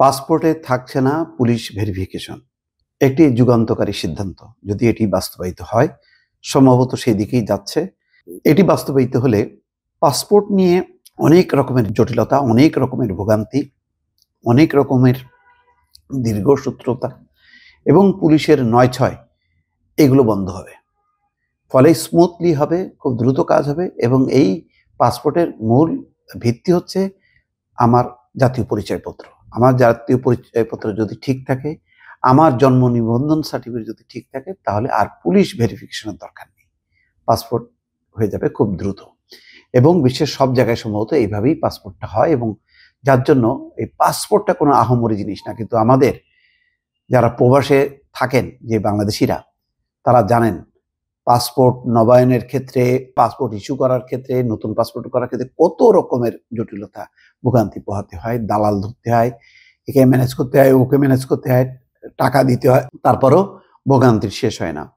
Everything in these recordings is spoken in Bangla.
পাসপোর্টে থাকছে না পুলিশ ভেরিফিকেশন। একটি যুগান্তকারী সিদ্ধান্ত। যদি এটি বাস্তবায়িত হয়, সম্ভবত সেই দিকেই যাচ্ছে। এটি বাস্তবায়িত হলে পাসপোর্ট নিয়ে অনেক রকমের জটিলতা, অনেক রকমের ভোগান্তি, অনেক রকমের দীর্ঘসূত্রতা এবং পুলিশের নয়-ছয় এগুলো বন্ধ হবে। ফলে স্মুথলি হবে, খুব দ্রুত কাজ হবে। এবং এই পাসপোর্টের মূল ভিত্তি হচ্ছে আমার জাতীয় পরিচয়পত্র। আমার জাতীয় পরিচয়পত্র যদি ঠিক থাকে, আমার জন্ম নিবন্ধন সার্টিফিকেট যদি ঠিক থাকে, তাহলে আর পুলিশ ভেরিফিকেশনের দরকার নেই। পাসপোর্ট হয়ে যাবে খুব দ্রুত। এবং বিশ্বের সব জায়গায় সম্ভবত এইভাবেই পাসপোর্টটা হয়। এবং যার জন্য এই পাসপোর্টটা কোনো আহামরি জিনিস না। কিন্তু আমাদের যারা প্রবাসে থাকেন যে বাংলাদেশিরা, তারা জানেন পাসপোর্ট নবায়নের ক্ষেত্রে, পাসপোর্ট ইস্যু করার ক্ষেত্রে, নতুন পাসপোর্ট করার ক্ষেত্রে কত রকমের জটিলতা, ভোগান্তি পোহাতে হয়, দালাল ধরতে হয়, একে ম্যানেজ করতে হয়, ওকে ম্যানেজ করতে হয়, টাকা দিতে হয়, তারপরও ভোগান্তির শেষ হয় না।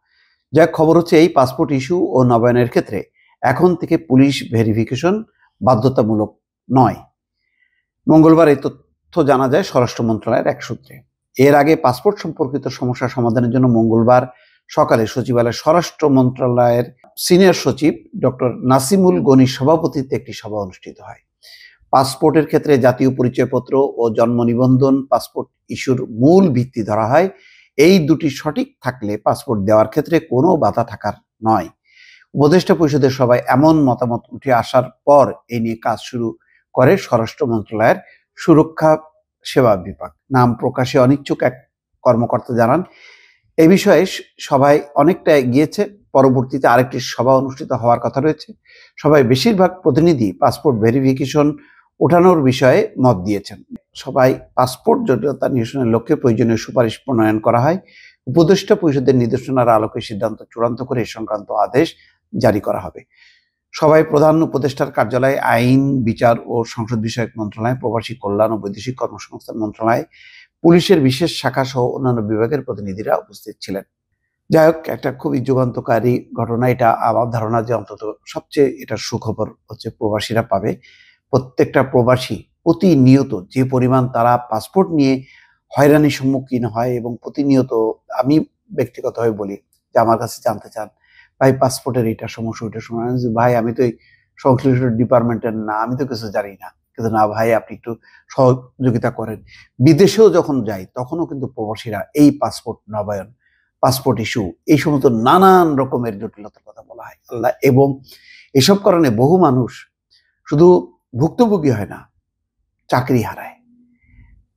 যাক, খবর হচ্ছে এই পাসপোর্ট ইস্যু ও নবায়নের ক্ষেত্রে এখন থেকে পুলিশ ভেরিফিকেশন বাধ্যতামূলক নয়। মঙ্গলবার এই তথ্য জানা যায় স্বরাষ্ট্র মন্ত্রণালয়ের এক সূত্রে। এর আগে পাসপোর্ট সম্পর্কিত সমস্যা সমাধানের জন্য মঙ্গলবার সকালে সচিবালয় স্বরাষ্ট্র মন্ত্রণালয়ের সিনিয়র সচিব ডক্টর নাসিমুল গনির সভাপতিত্বে একটি সভা অনুষ্ঠিত হয়। পাসপোর্টের ক্ষেত্রে জাতীয় পরিচয়পত্র ও জন্ম নিবন্ধন পাসপোর্ট ইস্যুর মূল ভিত্তি ধরা হয়। এই দুটি সঠিক থাকলে পাসপোর্ট দেওয়ার ক্ষেত্রে কোনো বাধা থাকার নয়। উপদেষ্টা পরিষদের সভায় এমন মতামত উঠে আসার পর এই নিয়ে কাজ শুরু করে স্বরাষ্ট্র মন্ত্রণালয়ের সুরক্ষা সেবা বিভাগ। নাম প্রকাশে অনিচ্ছুক এক কর্মকর্তা জানান, এই বিষয়ে সভায় অনেকটা এগিয়েছে। পরবর্তীতে আরেকটি সভা অনুষ্ঠিত হওয়ার কথা রয়েছে। সভায় বেশিরভাগ প্রতিনিধি পাসপোর্ট ভেরিফিকেশন ওঠানোর বিষয়ে মত দিয়েছেন। সবাই পাসপোর্ট জটিলতা নিরসনের লক্ষ্যে প্রয়োজনীয় সুপারিশ প্রণয়ন করা হয়। উপদেষ্টা পরিষদের নির্দেশনার আলোকে সিদ্ধান্ত চূড়ান্ত করে এ সংক্রান্ত আদেশ জারি করা হবে। সভায় প্রধান উপদেষ্টার কার্যালয়, আইন, বিচার ও সংসদ বিষয়ক মন্ত্রণালয়, প্রবাসী কল্যাণ ও বৈদেশিক কর্মসংস্থান মন্ত্রণালয়, পুলিশের বিশেষ শাখা সহ অন্যান্য বিভাগের প্রতিনিধিরা উপস্থিত ছিলেন। যাই হোক, একটা খুবই যুগান্তকারী ঘটনা। এটা আমার ধারণা যে অন্তত সবচেয়ে এটা সুখবর হচ্ছে প্রবাসীরা পাবে। প্রত্যেকটা প্রবাসী প্রতিনিয়ত যে পরিমাণ তারা পাসপোর্ট নিয়ে হয়রানির সম্মুখীন হয়, এবং প্রতিনিয়ত আমি ব্যক্তিগতভাবে বলি যে আমার কাছে জানতে চান, ভাই পাসপোর্টের এটা সমস্যা, ওইটা সমস্যা। ভাই আমি তো এই সংশ্লিষ্ট ডিপার্টমেন্টের না, আমি তো কিছু জানি না। কিন্তু না ভাই, আপনি একটু সহযোগিতা করেন। বিদেশেও যখন যাই তখনও কিন্তু প্রবাসীরা এই পাসপোর্ট নবায়ন, পাসপোর্ট ইস্যু, এই সমস্ত নানান রকমের জটিলতার কথা বলা হয় আল্লাহ। এবং এসব কারণে বহু মানুষ শুধু ভুক্তভোগী হয় না, চাকরি হারায়,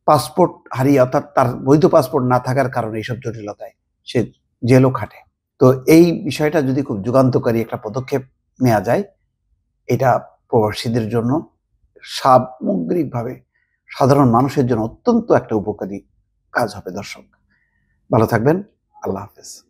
পাসপোর্ট হারিয়ে, অর্থাৎ তার বৈধ পাসপোর্ট না থাকার কারণে এইসব জটিলতায় সে জেলও খাটে। তো এই বিষয়টা যদি খুব যুগান্তকারী একটা পদক্ষেপ নেওয়া যায়, এটা প্রবাসীদের জন্য, সামগ্রিকভাবে সাধারণ মানুষের জন্য অত্যন্ত একটা উপকারী কাজ হবে। দর্শক ভালো থাকবেন, আল্লাহ হাফেজ।